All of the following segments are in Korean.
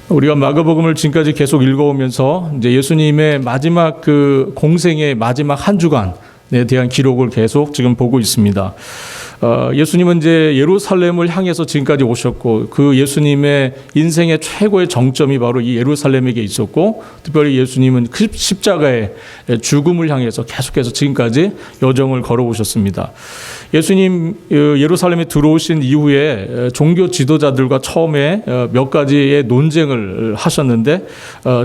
우리가 마가복음을 지금까지 계속 읽어오면서 이제 예수님의 마지막 그 공생의 마지막 한 주간에 대한 기록을 계속 지금 보고 있습니다. 예수님은 이제 예루살렘을 향해서 지금까지 오셨고, 그 예수님의 인생의 최고의 정점이 바로 이 예루살렘에게 있었고, 특별히 예수님은 십자가의 죽음을 향해서 계속해서 지금까지 여정을 걸어오셨습니다. 예수님 예루살렘에 들어오신 이후에 종교 지도자들과 처음에 몇 가지의 논쟁을 하셨는데,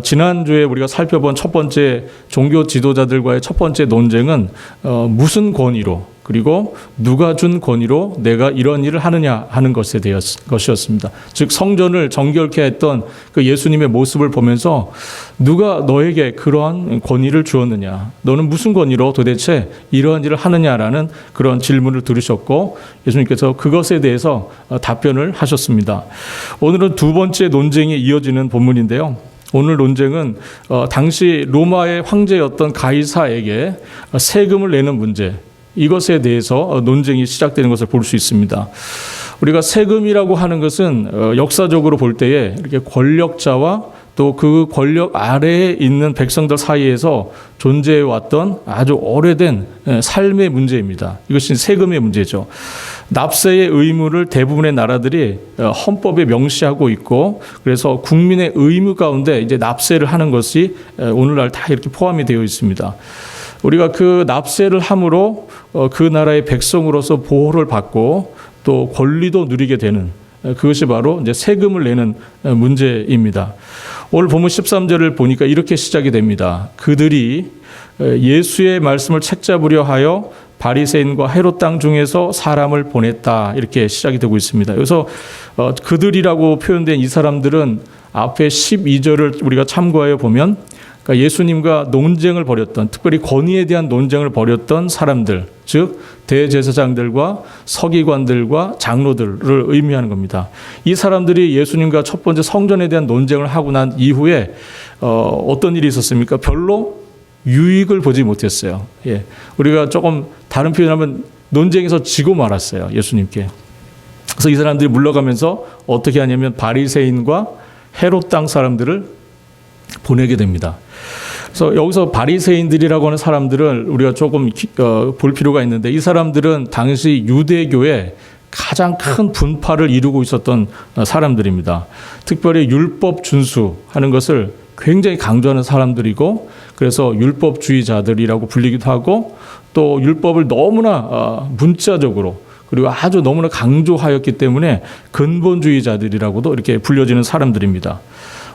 지난주에 우리가 살펴본 첫 번째 종교 지도자들과의 첫 번째 논쟁은 무슨 권위로, 그리고 누가 준 권위로 내가 이런 일을 하느냐 하는 것이었습니다. 즉 성전을 정결케 했던 그 예수님의 모습을 보면서 누가 너에게 그러한 권위를 주었느냐, 너는 무슨 권위로 도대체 이러한 일을 하느냐라는 그런 질문을 들으셨고, 예수님께서 그것에 대해서 답변을 하셨습니다. 오늘은 두 번째 논쟁이 이어지는 본문인데요. 오늘 논쟁은 당시 로마의 황제였던 가이사에게 세금을 내는 문제, 이것에 대해서 논쟁이 시작되는 것을 볼 수 있습니다. 우리가 세금이라고 하는 것은 역사적으로 볼 때에 이렇게 권력자와 또 그 권력 아래에 있는 백성들 사이에서 존재해왔던 아주 오래된 삶의 문제입니다. 이것이 세금의 문제죠. 납세의 의무를 대부분의 나라들이 헌법에 명시하고 있고, 그래서 국민의 의무 가운데 이제 납세를 하는 것이 오늘날 다 이렇게 포함이 되어 있습니다. 우리가 그 납세를 함으로 그 나라의 백성으로서 보호를 받고 또 권리도 누리게 되는, 그것이 바로 이제 세금을 내는 문제입니다. 오늘 본문 13절을 보니까 이렇게 시작이 됩니다. 그들이 예수의 말씀을 책잡으려 하여 바리새인과 헤롯 땅 중에서 사람을 보냈다, 이렇게 시작이 되고 있습니다. 그래서 그들이라고 표현된 이 사람들은 앞에 12절을 우리가 참고하여 보면, 그러니까 예수님과 논쟁을 벌였던, 특별히 권위에 대한 논쟁을 벌였던 사람들, 즉 대제사장들과 서기관들과 장로들을 의미하는 겁니다. 이 사람들이 예수님과 첫 번째 성전에 대한 논쟁을 하고 난 이후에 어떤 일이 있었습니까? 별로 유익을 보지 못했어요. 우리가 조금 다른 표현하면 논쟁에서 지고 말았어요, 예수님께. 그래서 이 사람들이 물러가면서 어떻게 하냐면 바리새인과 헤롯 땅 사람들을 보내게 됩니다. 그래서 여기서 바리새인들이라고 하는 사람들을 우리가 조금 볼 필요가 있는데, 이 사람들은 당시 유대교의 가장 큰 분파를 이루고 있었던 사람들입니다. 특별히 율법 준수하는 것을 굉장히 강조하는 사람들이고, 그래서 율법주의자들이라고 불리기도 하고, 또 율법을 너무나 문자적으로 그리고 아주 너무나 강조하였기 때문에 근본주의자들이라고도 이렇게 불려지는 사람들입니다.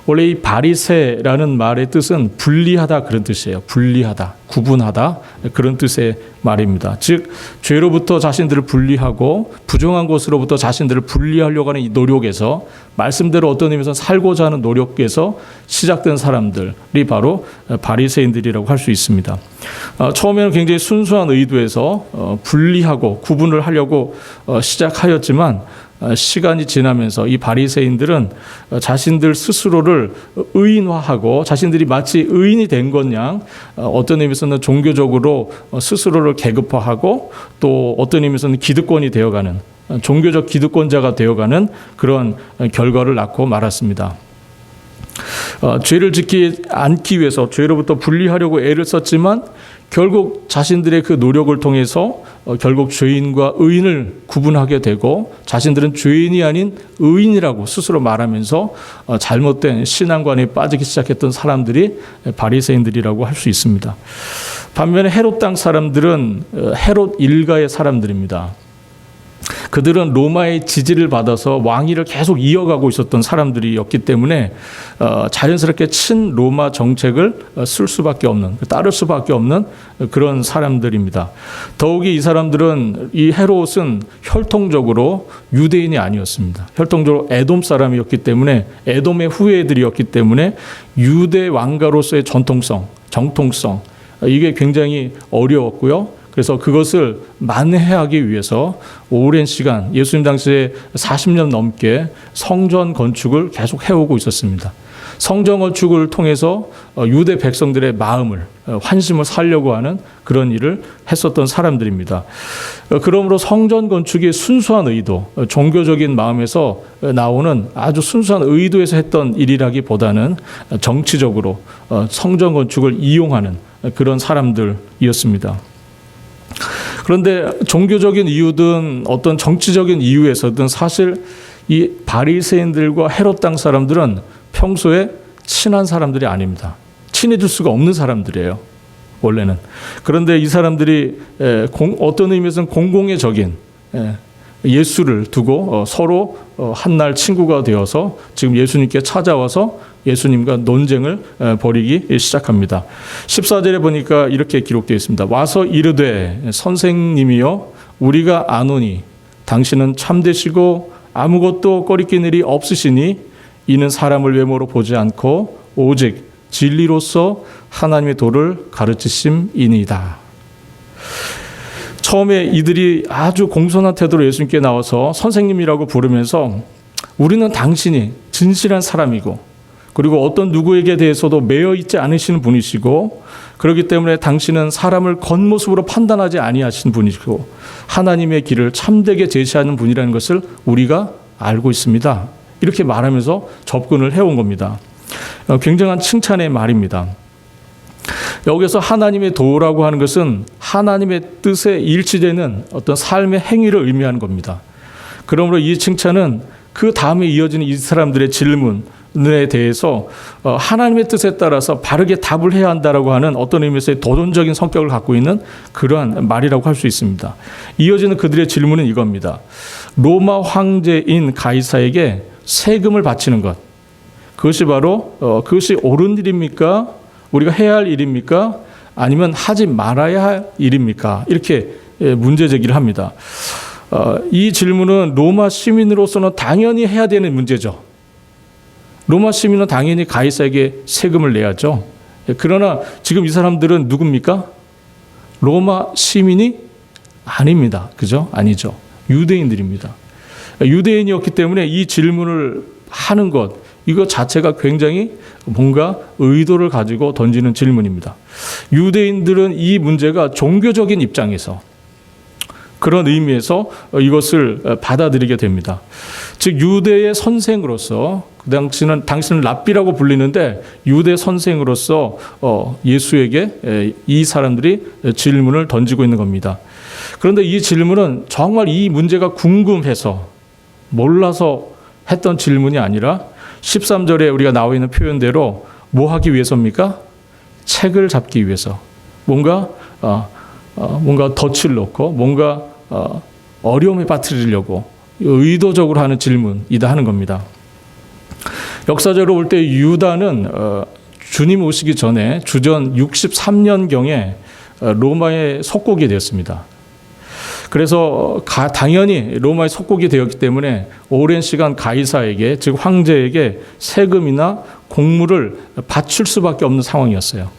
원래 이 바리새라는 말의 뜻은 분리하다, 그런 뜻이에요. 분리하다, 구분하다, 그런 뜻의 말입니다. 즉 죄로부터 자신들을 분리하고 부정한 것으로부터 자신들을 분리하려고 하는 이 노력에서, 말씀대로 어떤 의미에서 살고자 하는 노력에서 시작된 사람들이 바로 바리새인들이라고 할 수 있습니다. 처음에는 굉장히 순수한 의도에서 분리하고 구분을 하려고 시작하였지만, 시간이 지나면서 이 바리새인들은 자신들 스스로를 의인화하고 자신들이 마치 의인이 된 것 양 어떤 의미에서는 종교적으로 스스로를 계급화하고, 또 어떤 의미에서는 기득권이 되어가는, 종교적 기득권자가 되어가는 그런 결과를 낳고 말았습니다. 죄를 짓지 않기 위해서 죄로부터 분리하려고 애를 썼지만, 결국 자신들의 그 노력을 통해서 결국 죄인과 의인을 구분하게 되고, 자신들은 죄인이 아닌 의인이라고 스스로 말하면서 잘못된 신앙관에 빠지기 시작했던 사람들이 바리새인들이라고 할 수 있습니다. 반면에 헤롯 땅 사람들은 헤롯 일가의 사람들입니다. 그들은 로마의 지지를 받아서 왕위를 계속 이어가고 있었던 사람들이었기 때문에 자연스럽게 친로마 정책을 쓸 수밖에 없는, 따를 수밖에 없는 그런 사람들입니다. 더욱이 이 사람들은, 이 헤롯은 혈통적으로 유대인이 아니었습니다. 혈통적으로 에돔 사람이었기 때문에, 에돔의 후예들이었기 때문에 유대 왕가로서의 전통성, 정통성, 이게 굉장히 어려웠고요. 그래서 그것을 만회하기 위해서 오랜 시간, 예수님 당시에 40년 넘게 성전 건축을 계속 해오고 있었습니다. 성전 건축을 통해서 유대 백성들의 마음을 환심을 살려고 하는 그런 일을 했었던 사람들입니다. 그러므로 성전 건축이 순수한 의도, 종교적인 마음에서 나오는 아주 순수한 의도에서 했던 일이라기보다는 정치적으로 성전 건축을 이용하는 그런 사람들이었습니다. 그런데 종교적인 이유든 어떤 정치적인 이유에서든 사실 이 바리새인들과 헤롯 당 사람들은 평소에 친한 사람들이 아닙니다. 친해질 수가 없는 사람들이에요, 원래는. 그런데 이 사람들이 어떤 의미에서는 공공의 적인 예수를 두고 서로 한날 친구가 되어서 지금 예수님께 찾아와서 예수님과 논쟁을 벌이기 시작합니다. 14절에 보니까 이렇게 기록되어 있습니다. 와서 이르되 선생님이여 우리가 아노니 당신은 참되시고 아무것도 꺼리낀 일이 없으시니 이는 사람을 외모로 보지 않고 오직 진리로서 하나님의 도를 가르치심이니이다. 처음에 이들이 아주 공손한 태도로 예수님께 나와서 선생님이라고 부르면서 우리는 당신이 진실한 사람이고 그리고 어떤 누구에게 대해서도 매여 있지 않으시는 분이시고 그렇기 때문에 당신은 사람을 겉모습으로 판단하지 아니하시는 분이시고 하나님의 길을 참되게 제시하는 분이라는 것을 우리가 알고 있습니다. 이렇게 말하면서 접근을 해온 겁니다. 굉장한 칭찬의 말입니다. 여기서 하나님의 도라고 하는 것은 하나님의 뜻에 일치되는 어떤 삶의 행위를 의미하는 겁니다. 그러므로 이 칭찬은 그 다음에 이어지는 이 사람들의 질문에 대해서 하나님의 뜻에 따라서 바르게 답을 해야 한다라고 하는 어떤 의미에서의 도전적인 성격을 갖고 있는 그러한 말이라고 할 수 있습니다. 이어지는 그들의 질문은 이겁니다. 로마 황제인 가이사에게 세금을 바치는 것, 그것이 바로 그것이 옳은 일입니까? 우리가 해야 할 일입니까? 아니면 하지 말아야 할 일입니까? 이렇게 문제 제기를 합니다. 이 질문은 로마 시민으로서는 당연히 해야 되는 문제죠. 로마 시민은 당연히 가이사에게 세금을 내야죠. 그러나 지금 이 사람들은 누굽니까? 로마 시민이 아닙니다. 그죠? 아니죠. 유대인들입니다. 유대인이었기 때문에 이 질문을 하는 것, 이거 자체가 굉장히 뭔가 의도를 가지고 던지는 질문입니다. 유대인들은 이 문제가 종교적인 입장에서 그런 의미에서 이것을 받아들이게 됩니다. 즉 유대의 선생으로서 당신은 랍비라고 불리는데 유대 선생으로서 예수에게 이 사람들이 질문을 던지고 있는 겁니다. 그런데 이 질문은 정말 이 문제가 궁금해서 몰라서 했던 질문이 아니라 13절에 우리가 나와 있는 표현대로 뭐 하기 위해서입니까? 책을 잡기 위해서 뭔가 덫을 놓고 뭔가 어려움에 빠뜨리려고 의도적으로 하는 질문이다 하는 겁니다. 역사적으로 볼 때 유다는 주님 오시기 전에 주전 63년경에 로마의 속국이 되었습니다. 그래서 당연히 로마의 속국이 되었기 때문에 오랜 시간 가이사에게, 즉 황제에게 세금이나 공물을 바칠 수밖에 없는 상황이었어요.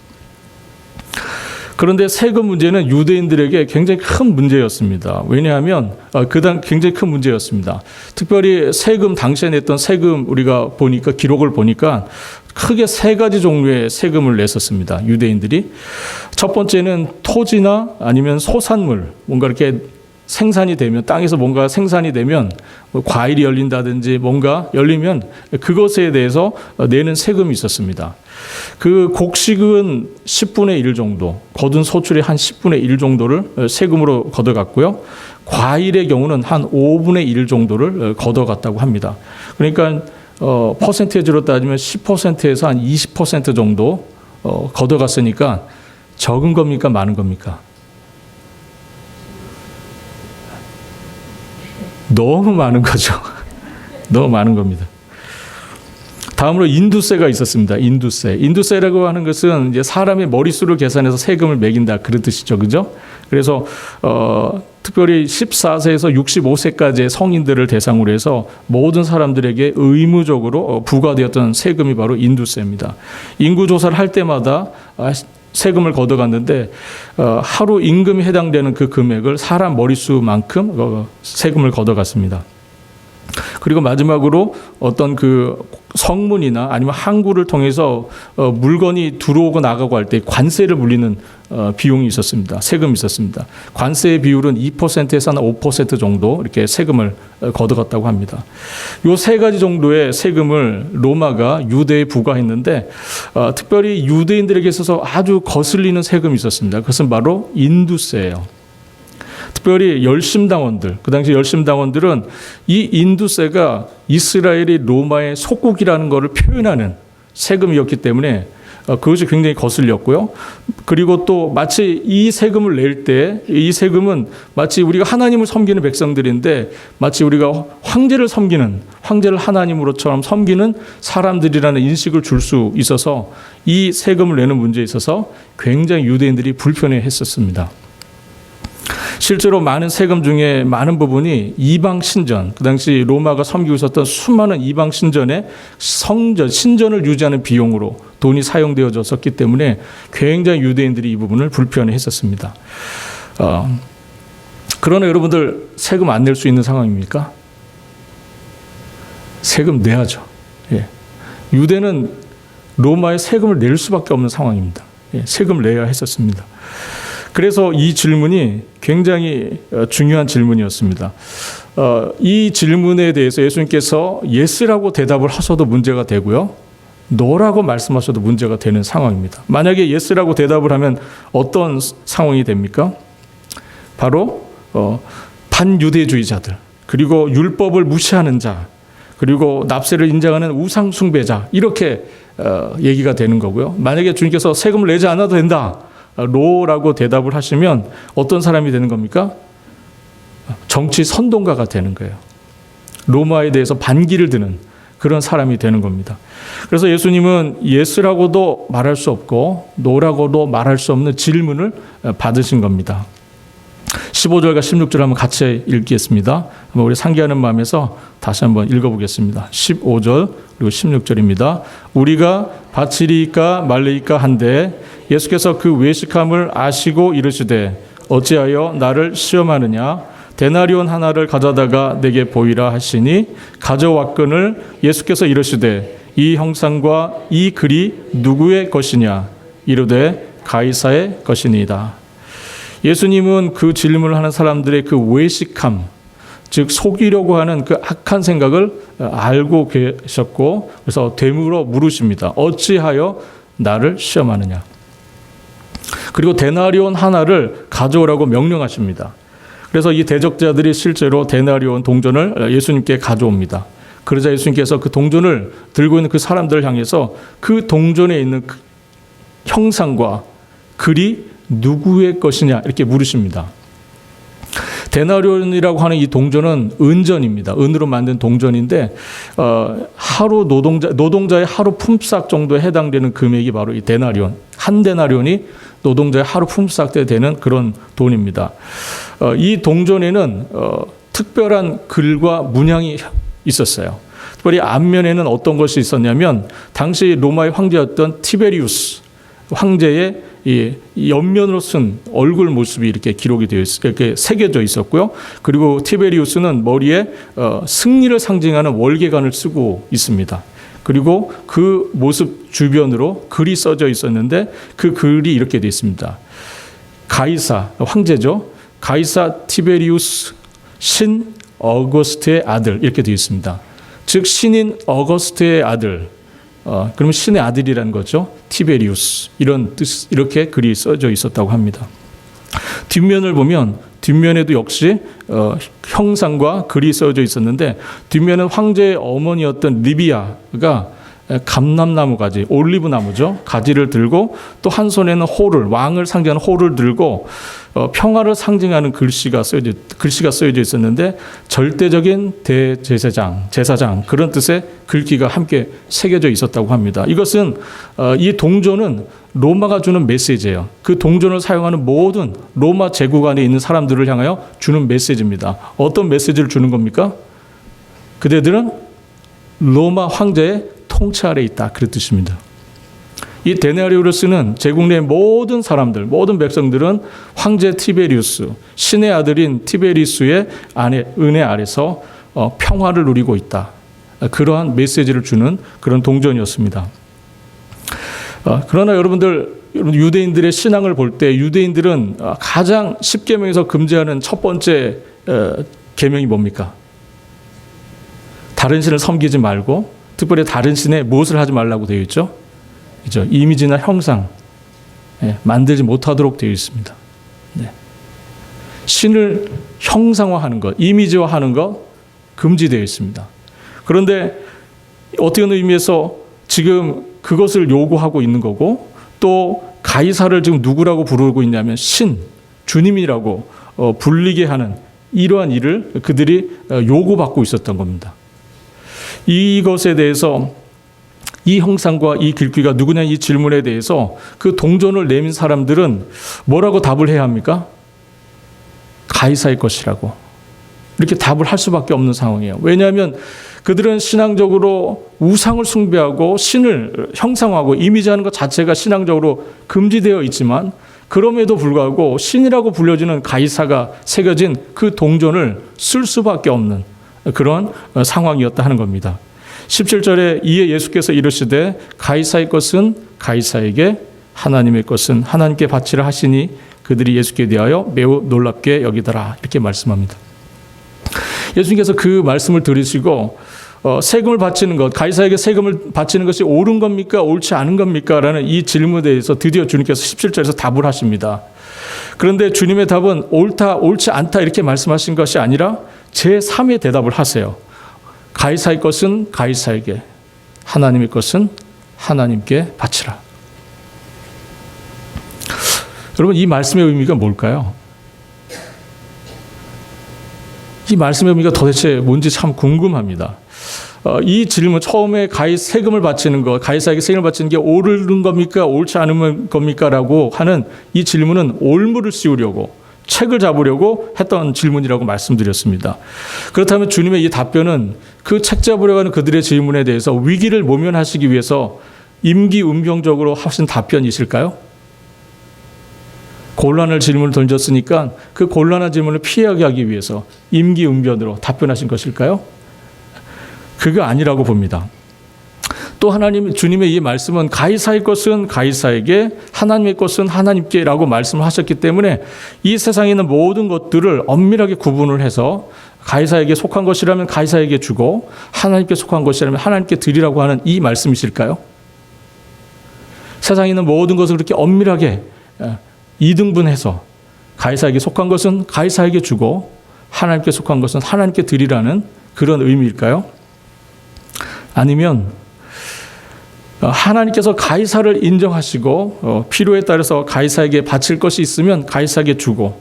그런데 세금 문제는 유대인들에게 굉장히 큰 문제였습니다. 왜냐하면 굉장히 큰 문제였습니다. 특별히 세금, 당시에 냈던 세금 우리가 보니까 기록을 보니까 크게 세 가지 종류의 세금을 냈었습니다. 유대인들이. 첫 번째는 토지나 아니면 소산물, 뭔가 이렇게 생산이 되면, 땅에서 뭔가 생산이 되면 과일이 열린다든지 뭔가 열리면 그것에 대해서 내는 세금이 있었습니다. 그 곡식은 10분의 1 정도, 거둔 소출의 한 10분의 1 정도를 세금으로 걷어갔고요. 과일의 경우는 한 5분의 1 정도를 걷어갔다고 합니다. 그러니까 퍼센테이지로 따지면 10%에서 한 20% 정도 걷어갔으니까 적은 겁니까? 많은 겁니까? 너무 많은 거죠. 너무 많은 겁니다. 다음으로 인두세가 있었습니다. 인두세라고 하는 것은 이제 사람의 머릿수를 계산해서 세금을 매긴다 그런 뜻이죠, 그죠? 그래서 특별히 14세에서 65세까지의 성인들을 대상으로 해서 모든 사람들에게 의무적으로 부과되었던 세금이 바로 인두세입니다. 인구 조사를 할 때마다 세금을 걷어갔는데 하루 임금에 해당되는 그 금액을 사람 머릿수만큼 세금을 걷어갔습니다. 그리고 마지막으로 어떤 그 성문이나 아니면 항구를 통해서 물건이 들어오고 나가고 할 때 관세를 물리는 비용이 있었습니다. 세금이 있었습니다. 관세의 비율은 2%에서 한 5% 정도 이렇게 세금을 거둬갔다고 합니다. 이 세 가지 정도의 세금을 로마가 유대에 부과했는데 특별히 유대인들에게 있어서 아주 거슬리는 세금이 있었습니다. 그것은 바로 인두세예요. 특별히 열심당원들, 그 당시 열심당원들은 이 인두세가 이스라엘이 로마의 속국이라는 것을 표현하는 세금이었기 때문에 그것이 굉장히 거슬렸고요. 그리고 또 마치 이 세금을 낼 때 이 세금은 마치 우리가 하나님을 섬기는 백성들인데 마치 우리가 황제를 하나님으로처럼 섬기는 사람들이라는 인식을 줄 수 있어서 이 세금을 내는 문제에 있어서 굉장히 유대인들이 불편해했었습니다. 실제로 많은 세금 중에 많은 부분이 이방 신전, 그 당시 로마가 섬기고 있었던 수많은 이방 신전의 신전을 유지하는 비용으로 돈이 사용되어졌었기 때문에 굉장히 유대인들이 이 부분을 불편해했었습니다. 그러나 여러분들 세금 안 낼 수 있는 상황입니까? 세금 내야죠. 예. 유대는 로마에 세금을 낼 수밖에 없는 상황입니다. 예. 세금을 내야 했었습니다. 그래서 이 질문이 굉장히 중요한 질문이었습니다. 이 질문에 대해서 예수님께서 예스라고 대답을 하셔도 문제가 되고요. 노라고 말씀하셔도 문제가 되는 상황입니다. 만약에 예스라고 대답을 하면 어떤 상황이 됩니까? 바로 반유대주의자들, 그리고 율법을 무시하는 자, 그리고 납세를 인정하는 우상 숭배자, 이렇게 얘기가 되는 거고요. 만약에 주님께서 세금을 내지 않아도 된다, 로라고 대답을 하시면 어떤 사람이 되는 겁니까? 정치 선동가가 되는 거예요. 로마에 대해서 반기를 드는 그런 사람이 되는 겁니다. 그래서 예수님은 예스라고도 말할 수 없고 노라고도 말할 수 없는 질문을 받으신 겁니다. 15절과 16절 한번 같이 읽겠습니다. 한번 우리 상기하는 마음에서 다시 한번 읽어보겠습니다. 15절 그리고 16절입니다. 우리가 바치리이까 말리이까 한데 예수께서 그 외식함을 아시고 이르시되 어찌하여 나를 시험하느냐? 데나리온 하나를 가져다가 내게 보이라 하시니 가져왔거늘 예수께서 이르시되 이 형상과 이 글이 누구의 것이냐? 이르되 가이사의 것이니이다. 예수님은 그 질문을 하는 사람들의 그 외식함, 즉 속이려고 하는 그 악한 생각을 알고 계셨고 그래서 되물어 물으십니다. 어찌하여 나를 시험하느냐? 그리고 데나리온 하나를 가져오라고 명령하십니다. 그래서 이 대적자들이 실제로 데나리온 동전을 예수님께 가져옵니다. 그러자 예수님께서 그 동전을 들고 있는 그 사람들을 향해서 그 동전에 있는 그 형상과 글이 누구의 것이냐 이렇게 물으십니다. 데나리온이라고 하는 이 동전은 은전입니다. 은으로 만든 동전인데 하루 노동자의 하루 품삯 정도에 해당되는 금액이 바로 이 데나리온. 한 데나리온이 노동자의 하루 품삯 때 되는 그런 돈입니다. 이 동전에는 특별한 글과 문양이 있었어요. 특별히 앞면에는 어떤 것이 있었냐면 당시 로마의 황제였던 티베리우스 황제의 이 옆면으로 쓴 얼굴 모습이 이렇게 기록이 되어 이렇게 새겨져 있었고요. 그리고 티베리우스는 머리에 승리를 상징하는 월계관을 쓰고 있습니다. 그리고 그 모습 주변으로 글이 써져 있었는데 그 글이 이렇게 되어 있습니다. 가이사, 황제죠. 가이사 티베리우스 신 어거스트의 아들 이렇게 되어 있습니다. 즉 신인 어거스트의 아들. 그러면 신의 아들이라는 거죠. 티베리우스. 이런 뜻, 이렇게 글이 써져 있었다고 합니다. 뒷면을 보면 뒷면에도 역시 형상과 글이 써져 있었는데 뒷면은 황제의 어머니였던 리비아가 감람나무 가지, 올리브 나무죠. 가지를 들고 또 한 손에는 호를, 왕을 상징하는 호를 들고 평화를 상징하는 글씨가 쓰여져 있었는데 절대적인 대제사장, 제사장 그런 뜻의 글귀가 함께 새겨져 있었다고 합니다. 이것은 이 동전은 로마가 주는 메시지예요. 그 동전을 사용하는 모든 로마 제국 안에 있는 사람들을 향하여 주는 메시지입니다. 어떤 메시지를 주는 겁니까? 그대들은 로마 황제의 통치 아래 있다. 그런 뜻입니다. 이 데나리우스는 제국 내 모든 사람들, 모든 백성들은 황제 티베리우스, 신의 아들인 티베리우스의 은혜 아래서 평화를 누리고 있다. 그러한 메시지를 주는 그런 동전이었습니다. 그러나 여러분들 유대인들의 신앙을 볼 때 유대인들은 가장 10계명에서 금지하는 첫 번째 계명이 뭡니까? 다른 신을 섬기지 말고 특별히 다른 신에 무엇을 하지 말라고 되어 있죠? 그죠? 이미지나 형상 만들지 못하도록 되어 있습니다. 네. 신을 형상화하는 것, 이미지화하는 것 금지되어 있습니다. 그런데 어떤 의미에서 지금 그것을 요구하고 있는 거고 또 가이사를 지금 누구라고 부르고 있냐면 신, 주님이라고 불리게 하는 이러한 일을 그들이 요구받고 있었던 겁니다. 이것에 대해서 이 형상과 이 길귀가 누구냐 이 질문에 대해서 그 동전을 내민 사람들은 뭐라고 답을 해야 합니까? 가이사의 것이라고 이렇게 답을 할 수밖에 없는 상황이에요. 왜냐하면 그들은 신앙적으로 우상을 숭배하고 신을 형상화하고 이미지하는 것 자체가 신앙적으로 금지되어 있지만 그럼에도 불구하고 신이라고 불려지는 가이사가 새겨진 그 동전을 쓸 수밖에 없는 그런 상황이었다 하는 겁니다. 17절에 이에 예수께서 이르시되 가이사의 것은 가이사에게 하나님의 것은 하나님께 바치라 하시니 그들이 예수께 대하여 매우 놀랍게 여기더라 이렇게 말씀합니다. 예수님께서 그 말씀을 들으시고 세금을 바치는 것, 가이사에게 세금을 바치는 것이 옳은 겁니까? 옳지 않은 겁니까? 라는 이 질문에 대해서 드디어 주님께서 17절에서 답을 하십니다. 그런데 주님의 답은 옳다, 옳지 않다 이렇게 말씀하신 것이 아니라 제3의 대답을 하세요. 가이사의 것은 가이사에게, 하나님의 것은 하나님께 바치라. 여러분 이 말씀의 의미가 뭘까요? 이 말씀의 의미가 도대체 뭔지 참 궁금합니다. 이 질문 처음에 세금을 바치는 것, 가이사에게 세금을 바치는 게 옳은 겁니까? 옳지 않은 겁니까? 라고 하는 이 질문은 올무를 씌우려고 책을 잡으려고 했던 질문이라고 말씀드렸습니다. 그렇다면 주님의 이 답변은 그 책 잡으려고 하는 그들의 질문에 대해서 위기를 모면하시기 위해서 임기응변적으로 하신 답변이실까요? 곤란한 질문을 던졌으니까 그 곤란한 질문을 피하게 하기 위해서 임기응변으로 답변하신 것일까요? 그게 아니라고 봅니다. 또 주님의 이 말씀은 가이사의 것은 가이사에게, 하나님의 것은 하나님께라고 말씀을 하셨기 때문에 이 세상에 있는 모든 것들을 엄밀하게 구분을 해서 가이사에게 속한 것이라면 가이사에게 주고 하나님께 속한 것이라면 하나님께 드리라고 하는 이 말씀이실까요? 세상에 있는 모든 것을 그렇게 엄밀하게 이등분해서 가이사에게 속한 것은 가이사에게 주고 하나님께 속한 것은 하나님께 드리라는 그런 의미일까요? 아니면 하나님께서 가이사를 인정하시고 필요에 따라서 가이사에게 바칠 것이 있으면 가이사에게 주고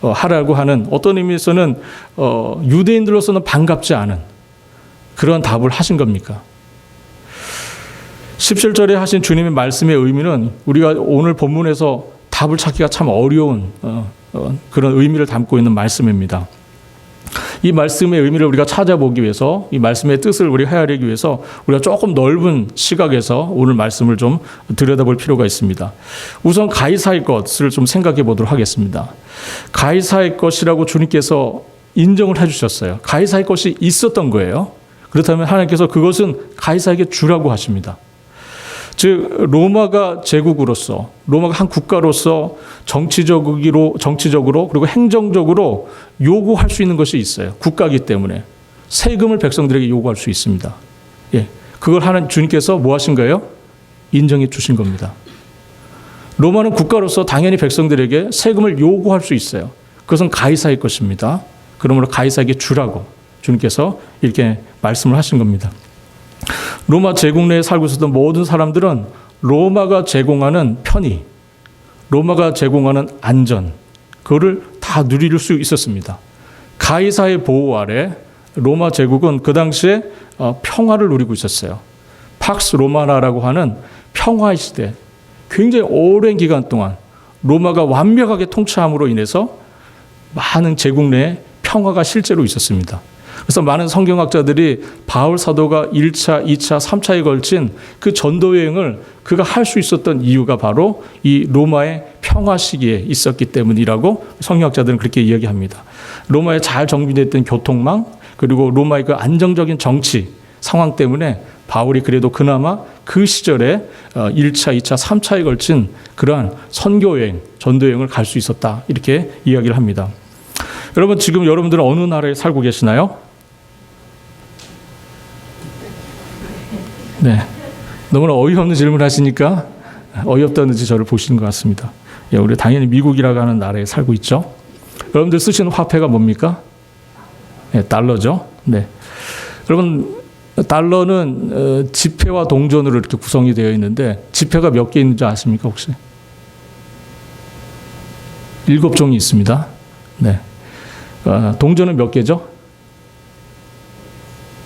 하라고 하는 어떤 의미에서는 유대인들로서는 반갑지 않은 그런 답을 하신 겁니까? 17절에 하신 주님의 말씀의 의미는 우리가 오늘 본문에서 답을 찾기가 참 어려운 그런 의미를 담고 있는 말씀입니다. 이 말씀의 의미를 우리가 찾아보기 위해서 이 말씀의 뜻을 우리가 헤아리기 위해서 우리가 조금 넓은 시각에서 오늘 말씀을 좀 들여다볼 필요가 있습니다. 우선 가이사의 것을 좀 생각해 보도록 하겠습니다. 가이사의 것이라고 주님께서 인정을 해주셨어요. 가이사의 것이 있었던 거예요. 그렇다면 하나님께서 그것은 가이사에게 주라고 하십니다. 즉 로마가 제국으로서 로마가 한 국가로서 정치적으로 그리고 행정적으로 요구할 수 있는 것이 있어요. 국가이기 때문에 세금을 백성들에게 요구할 수 있습니다. 예, 그걸 하는 주님께서 뭐 하신 거예요? 인정해 주신 겁니다. 로마는 국가로서 당연히 백성들에게 세금을 요구할 수 있어요. 그것은 가이사의 것입니다. 그러므로 가이사에게 주라고 주님께서 이렇게 말씀을 하신 겁니다. 로마 제국 내에 살고 있었던 모든 사람들은 로마가 제공하는 편의, 로마가 제공하는 안전, 그거를 다 누릴 수 있었습니다. 가이사의 보호 아래 로마 제국은 그 당시에 평화를 누리고 있었어요. 팍스 로마나라고 하는 평화의 시대, 굉장히 오랜 기간 동안 로마가 완벽하게 통치함으로 인해서 많은 제국 내에 평화가 실제로 있었습니다. 그래서 많은 성경학자들이 바울 사도가 1차, 2차, 3차에 걸친 그 전도 여행을 그가 할 수 있었던 이유가 바로 이 로마의 평화 시기에 있었기 때문이라고 성경학자들은 그렇게 이야기합니다. 로마에 잘 정비됐던 교통망, 그리고 로마의 그 안정적인 정치 상황 때문에 바울이 그래도 그나마 그 시절에 1차, 2차, 3차에 걸친 그러한 선교여행, 전도여행을 갈 수 있었다. 이렇게 이야기를 합니다. 여러분, 지금 여러분들은 어느 나라에 살고 계시나요? 네. 너무나 어이없는 질문을 하시니까 어이없다는지 저를 보시는 것 같습니다. 예, 우리 당연히 미국이라고 하는 나라에 살고 있죠. 여러분들 쓰시는 화폐가 뭡니까? 네, 달러죠. 네. 여러분, 달러는 지폐와 동전으로 이렇게 구성이 되어 있는데 지폐가 몇 개 있는지 아십니까 혹시? 7종이 있습니다. 네. 동전은 몇 개죠?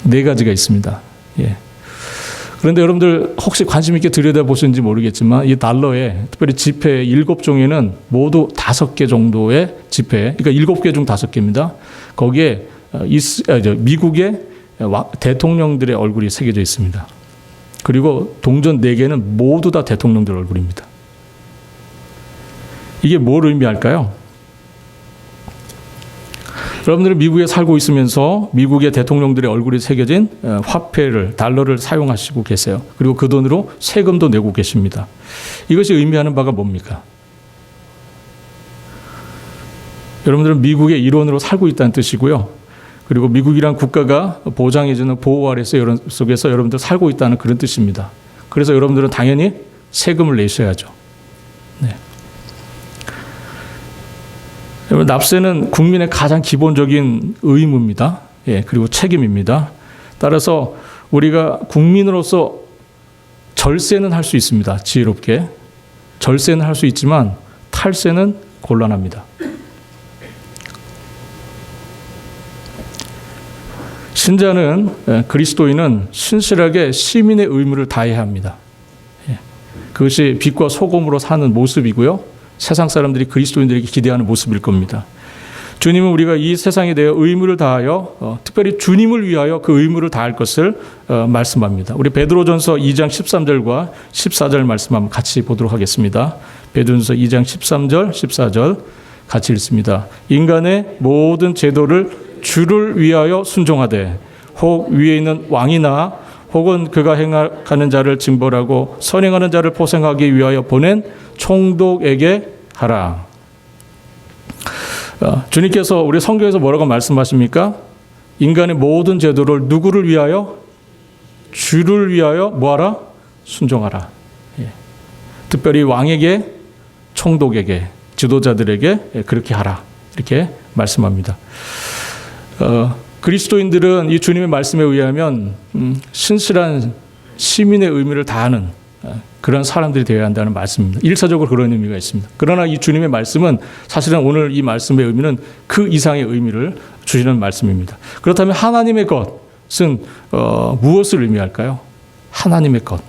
4가지가 있습니다. 예. 그런데 여러분들 혹시 관심 있게 들여다보셨는지 모르겠지만 이 달러에 특별히 지폐 7종에는 모두 5개 정도의 지폐, 그러니까 7개 중 5개입니다. 거기에 미국의 대통령들의 얼굴이 새겨져 있습니다. 그리고 동전 4개는 모두 다 대통령들 얼굴입니다. 이게 뭘 의미할까요? 여러분들은 미국에 살고 있으면서 미국의 대통령들의 얼굴이 새겨진 화폐를, 달러를 사용하시고 계세요. 그리고 그 돈으로 세금도 내고 계십니다. 이것이 의미하는 바가 뭡니까? 여러분들은 미국의 일원으로 살고 있다는 뜻이고요. 그리고 미국이란 국가가 보장해주는 보호 아래서 속에서 여러분들 살고 있다는 그런 뜻입니다. 그래서 여러분들은 당연히 세금을 내셔야죠. 네. 여러분, 납세는 국민의 가장 기본적인 의무입니다. 예, 그리고 책임입니다. 따라서 우리가 국민으로서 절세는 할 수 있습니다. 지혜롭게. 절세는 할 수 있지만 탈세는 곤란합니다. 신자는, 그리스도인은 신실하게 시민의 의무를 다해야 합니다. 그것이 빛과 소금으로 사는 모습이고요. 세상 사람들이 그리스도인들에게 기대하는 모습일 겁니다. 주님은 우리가 이 세상에 대해 의무를 다하여 특별히 주님을 위하여 그 의무를 다할 것을 말씀합니다. 우리 베드로전서 2장 13절과 14절 말씀 한번 같이 보도록 하겠습니다. 베드로전서 2장 13절, 14절 같이 읽습니다. 인간의 모든 제도를 주를 위하여 순종하되 혹 위에 있는 왕이나 혹은 그가 행하는 자를 징벌하고 선행하는 자를 포생하기 위하여 보낸 총독에게 하라. 주님께서 우리 성경에서 뭐라고 말씀하십니까? 인간의 모든 제도를 누구를 위하여? 주를 위하여 뭐하라? 순종하라. 예. 특별히 왕에게, 총독에게, 지도자들에게 그렇게 하라. 이렇게 말씀합니다. 그리스도인들은 이 주님의 말씀에 의하면 신실한 시민의 의무를 다하는 그런 사람들이 되어야 한다는 말씀입니다. 1차적으로 그런 의미가 있습니다. 그러나 이 주님의 말씀은 사실은 오늘 이 말씀의 의미는 그 이상의 의미를 주시는 말씀입니다. 그렇다면 하나님의 것은 무엇을 의미할까요? 하나님의 것.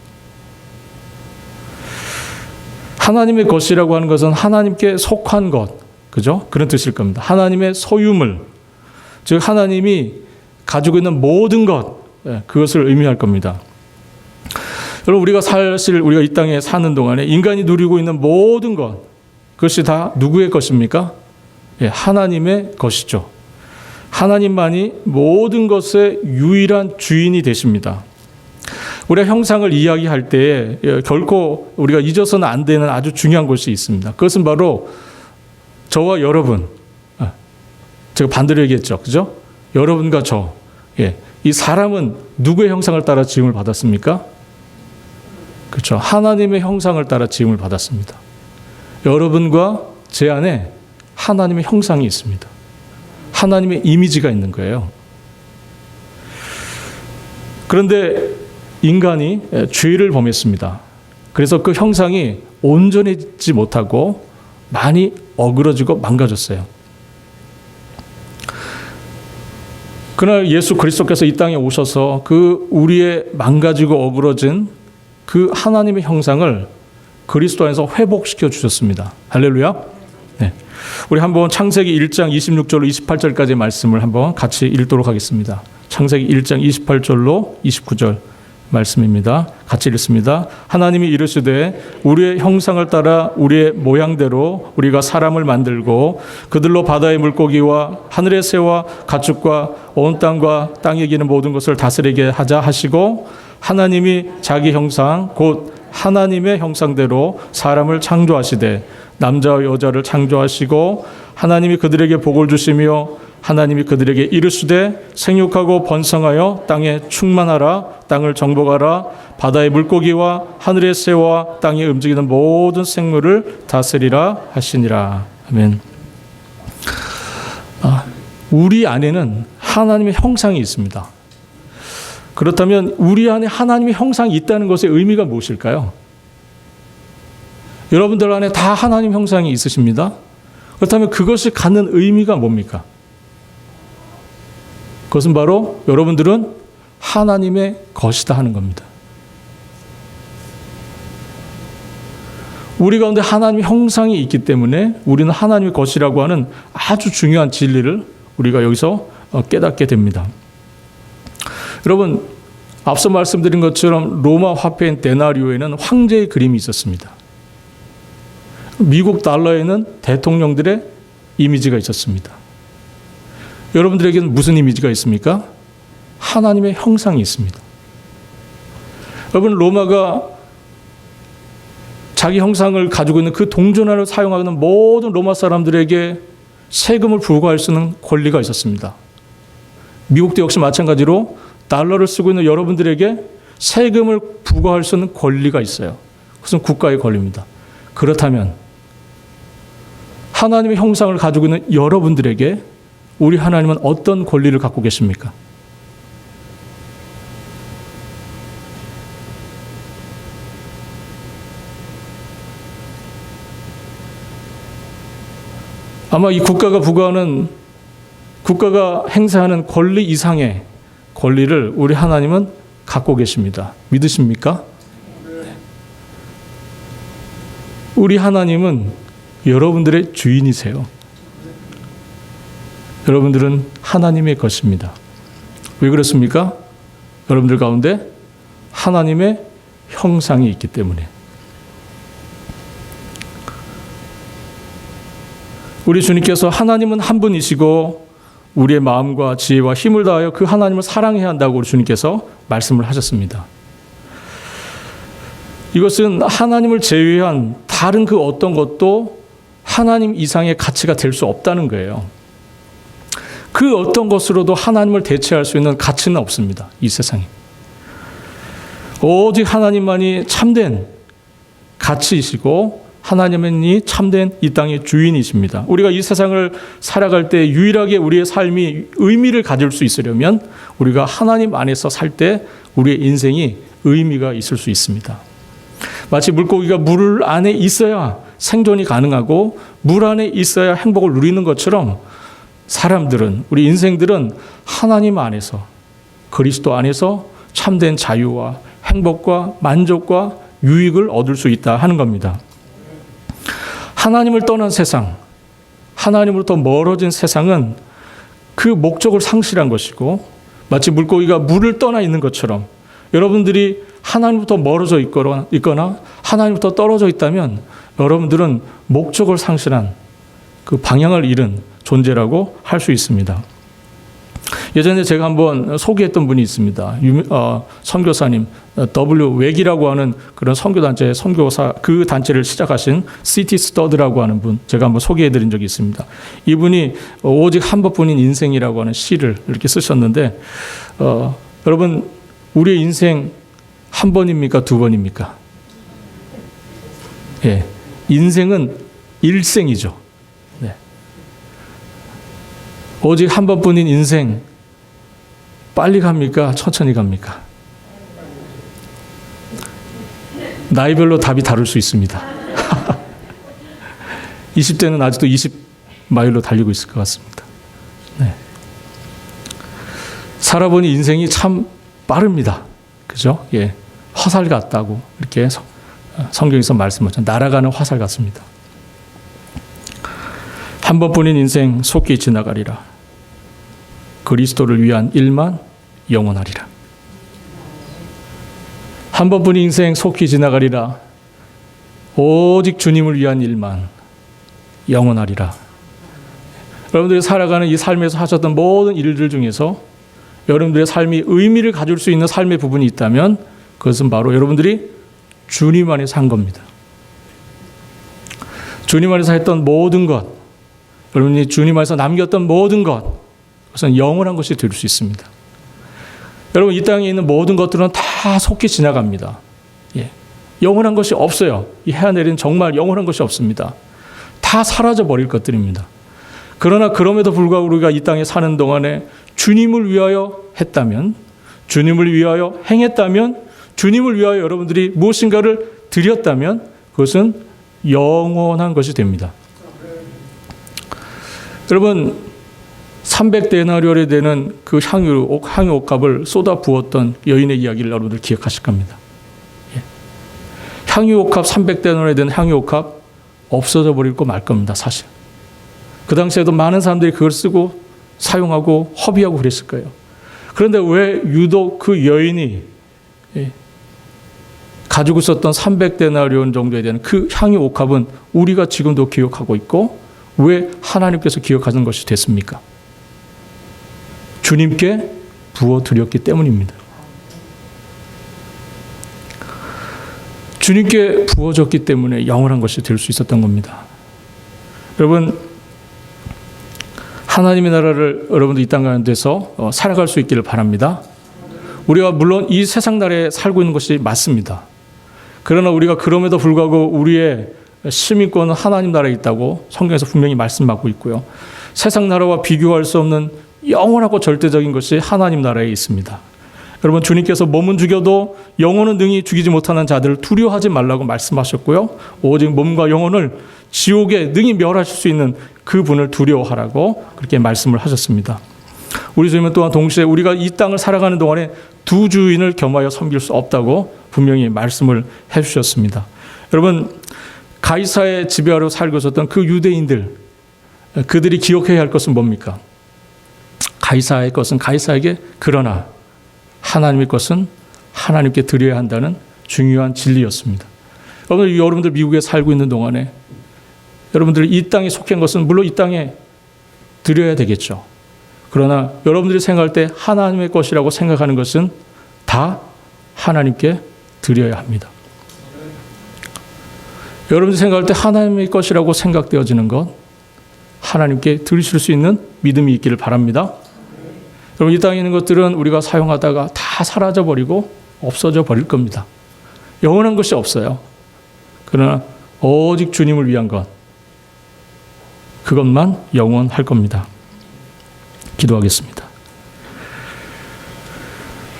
하나님의 것이라고 하는 것은 하나님께 속한 것, 그죠? 그런 뜻일 겁니다. 하나님의 소유물, 즉 하나님이 가지고 있는 모든 것, 그것을 의미할 겁니다. 여러분, 우리가 이 땅에 사는 동안에 인간이 누리고 있는 모든 것, 그것이 다 누구의 것입니까? 예, 하나님의 것이죠. 하나님만이 모든 것의 유일한 주인이 되십니다. 우리가 형상을 이야기할 때 결코 우리가 잊어서는 안 되는 아주 중요한 것이 있습니다. 그것은 바로 저와 여러분, 제가 반대로 얘기했죠. 그죠? 여러분과 저. 예. 이 사람은 누구의 형상을 따라 지음을 받았습니까? 그렇죠. 하나님의 형상을 따라 지음을 받았습니다. 여러분과 제 안에 하나님의 형상이 있습니다. 하나님의 이미지가 있는 거예요. 그런데 인간이 죄를 범했습니다. 그래서 그 형상이 온전해지지 못하고 많이 어그러지고 망가졌어요. 그날 예수 그리스도께서 이 땅에 오셔서 그 우리의 망가지고 어그러진 그 하나님의 형상을 그리스도 안에서 회복시켜 주셨습니다. 할렐루야. 네. 우리 한번 창세기 1장 26절로 28절까지의 말씀을 한번 같이 읽도록 하겠습니다. 창세기 1장 28절로 29절 말씀입니다. 같이 읽습니다. 하나님이 이르시되 우리의 형상을 따라 우리의 모양대로 우리가 사람을 만들고 그들로 바다의 물고기와 하늘의 새와 가축과 온 땅과 땅에 기는 모든 것을 다스리게 하자 하시고 하나님이 자기 형상 곧 하나님의 형상대로 사람을 창조하시되 남자와 여자를 창조하시고 하나님이 그들에게 복을 주시며 하나님이 그들에게 이르시되 생육하고 번성하여 땅에 충만하라 땅을 정복하라 바다의 물고기와 하늘의 새와 땅에 움직이는 모든 생물을 다스리라 하시니라. 아멘. 우리 안에는 하나님의 형상이 있습니다. 그렇다면 우리 안에 하나님의 형상이 있다는 것의 의미가 무엇일까요? 여러분들 안에 다 하나님 형상이 있으십니다. 그렇다면 그것이 갖는 의미가 뭡니까? 그것은 바로 여러분들은 하나님의 것이다 하는 겁니다. 우리 가운데 하나님의 형상이 있기 때문에 우리는 하나님의 것이라고 하는 아주 중요한 진리를 우리가 여기서 깨닫게 됩니다. 여러분, 앞서 말씀드린 것처럼 로마 화폐인 데나리오에는 황제의 그림이 있었습니다. 미국 달러에는 대통령들의 이미지가 있었습니다. 여러분들에게는 무슨 이미지가 있습니까? 하나님의 형상이 있습니다. 여러분, 로마가 자기 형상을 가지고 있는 그 동전화를 사용하는 모든 로마 사람들에게 세금을 부과할 수 있는 권리가 있었습니다. 미국도 역시 마찬가지로 달러를 쓰고 있는 여러분들에게 세금을 부과할 수 있는 권리가 있어요. 그것은 국가의 권리입니다. 그렇다면 하나님의 형상을 가지고 있는 여러분들에게 우리 하나님은 어떤 권리를 갖고 계십니까? 아마 이 국가가 행사하는 권리 이상의 권리를 우리 하나님은 갖고 계십니다. 믿으십니까? 네. 우리 하나님은 여러분들의 주인이세요. 여러분들은 하나님의 것입니다. 왜 그렇습니까? 여러분들 가운데 하나님의 형상이 있기 때문에. 우리 주님께서 하나님은 한 분이시고 우리의 마음과 지혜와 힘을 다하여 그 하나님을 사랑해야 한다고 우리 주님께서 말씀을 하셨습니다. 이것은 하나님을 제외한 다른 그 어떤 것도 하나님 이상의 가치가 될 수 없다는 거예요. 그 어떤 것으로도 하나님을 대체할 수 있는 가치는 없습니다. 이 세상에. 오직 하나님만이 참된 가치이시고 하나님만이 참된 이 땅의 주인이십니다. 우리가 이 세상을 살아갈 때 유일하게 우리의 삶이 의미를 가질 수 있으려면 우리가 하나님 안에서 살 때 우리의 인생이 의미가 있을 수 있습니다. 마치 물고기가 물 안에 있어야 생존이 가능하고 물 안에 있어야 행복을 누리는 것처럼 사람들은, 우리 인생들은 하나님 안에서, 그리스도 안에서 참된 자유와 행복과 만족과 유익을 얻을 수 있다 하는 겁니다. 하나님을 떠난 세상, 하나님으로부터 멀어진 세상은 그 목적을 상실한 것이고 마치 물고기가 물을 떠나 있는 것처럼 여러분들이 하나님부터 멀어져 있거나 하나님부터 떨어져 있다면 여러분들은 목적을 상실한 그 방향을 잃은 존재라고 할 수 있습니다. 예전에 제가 한번 소개했던 분이 있습니다. 선교사님 W 웩이라고 하는 그런 선교단체 선교사, 그 단체를 시작하신 시티 스터드라고 하는 분, 제가 한번 소개해드린 적이 있습니다. 이분이 오직 한 번뿐인 인생이라고 하는 시를 이렇게 쓰셨는데 여러분, 우리의 인생 한 번입니까? 두 번입니까? 예, 인생은 일생이죠. 네. 오직 한 번뿐인 인생, 빨리 갑니까? 천천히 갑니까? 나이별로 답이 다를 수 있습니다. 20대는 아직도 20마일로 달리고 있을 것 같습니다. 네. 살아보니 인생이 참 빠릅니다. 그죠? 예. 화살 같다고 이렇게 성경에서 말씀하죠. 날아가는 화살 같습니다. 한 번뿐인 인생 속히 지나가리라. 그리스도를 위한 일만 영원하리라. 한 번뿐인 인생 속히 지나가리라. 오직 주님을 위한 일만 영원하리라. 여러분들이 살아가는 이 삶에서 하셨던 모든 일들 중에서 여러분들의 삶이 의미를 가질 수 있는 삶의 부분이 있다면 그것은 바로 여러분들이 주님 안에서 한 겁니다. 주님 안에서 했던 모든 것, 여러분이 주님 안에서 남겼던 모든 것, 그것은 영원한 것이 될 수 있습니다. 여러분, 이 땅에 있는 모든 것들은 다 속히 지나갑니다. 예. 영원한 것이 없어요. 이 해안에는 정말 영원한 것이 없습니다. 다 사라져 버릴 것들입니다. 그러나 그럼에도 불구하고 우리가 이 땅에 사는 동안에 주님을 위하여 했다면, 주님을 위하여 행했다면, 주님을 위하여 여러분들이 무엇인가를 드렸다면 그것은 영원한 것이 됩니다. 여러분, 300데나리온에 되는 그 향유옥합을 쏟아 부었던 여인의 이야기를 여러분들 기억하실 겁니다. 예. 향유옥합 300데나리온에 되는 향유옥합 없어져 버릴 거 말 겁니다. 사실. 그 당시에도 많은 사람들이 그걸 쓰고 사용하고 허비하고 그랬을 거예요. 그런데 왜 유독 그 여인이 가지고 있었던 300데나리온 정도에 되는 그 향유옥합은 우리가 지금도 기억하고 있고 왜 하나님께서 기억하는 것이 됐습니까? 주님께 부어드렸기 때문입니다. 주님께 부어졌기 때문에 영원한 것이 될 수 있었던 겁니다. 여러분, 하나님의 나라를 여러분들 이 땅 가운데서 살아갈 수 있기를 바랍니다. 우리가 물론 이 세상 나라에 살고 있는 것이 맞습니다. 그러나 우리가 그럼에도 불구하고 우리의 시민권은 하나님 나라에 있다고 성경에서 분명히 말씀하고 있고요. 세상 나라와 비교할 수 없는 영원하고 절대적인 것이 하나님 나라에 있습니다. 여러분, 주님께서 몸은 죽여도 영혼은 능히 죽이지 못하는 자들을 두려워하지 말라고 말씀하셨고요. 오직 몸과 영혼을 지옥에 능히 멸하실 수 있는 그 분을 두려워하라고 그렇게 말씀을 하셨습니다. 우리 주님은 또한 동시에 우리가 이 땅을 살아가는 동안에 두 주인을 겸하여 섬길 수 없다고 분명히 말씀을 해주셨습니다. 여러분, 가이사의 지배하러 살고 있었던 그 유대인들, 그들이 기억해야 할 것은 뭡니까? 가이사의 것은 가이사에게, 그러나 하나님의 것은 하나님께 드려야 한다는 중요한 진리였습니다. 여러분들 미국에 살고 있는 동안에 여러분들이 이 땅에 속한 것은 물론 이 땅에 드려야 되겠죠. 그러나 여러분들이 생각할 때 하나님의 것이라고 생각하는 것은 다 하나님께 드려야 합니다. 여러분들이 생각할 때 하나님의 것이라고 생각되어지는 것, 하나님께 드리실 수 있는 믿음이 있기를 바랍니다. 여러분, 이 땅에 있는 것들은 우리가 사용하다가 다 사라져버리고 없어져 버릴 겁니다. 영원한 것이 없어요. 그러나 오직 주님을 위한 것, 그것만 영원할 겁니다. 기도하겠습니다.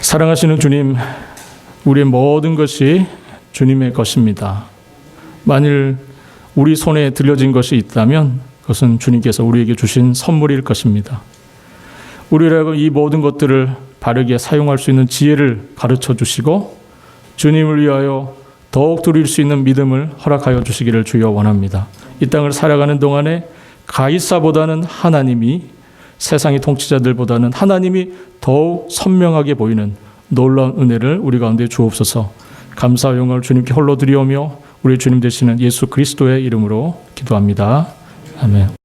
사랑하시는 주님, 우리의 모든 것이 주님의 것입니다. 만일 우리 손에 들려진 것이 있다면 그것은 주님께서 우리에게 주신 선물일 것입니다. 우리라고 이 모든 것들을 바르게 사용할 수 있는 지혜를 가르쳐 주시고 주님을 위하여 더욱 드릴 수 있는 믿음을 허락하여 주시기를 주여 원합니다. 이 땅을 살아가는 동안에 가이사보다는 하나님이, 세상의 통치자들보다는 하나님이 더욱 선명하게 보이는 놀라운 은혜를 우리 가운데 주옵소서. 감사와 영광을 주님께 홀로 드리오며 우리 주님 되시는 예수 그리스도의 이름으로 기도합니다. 아멘.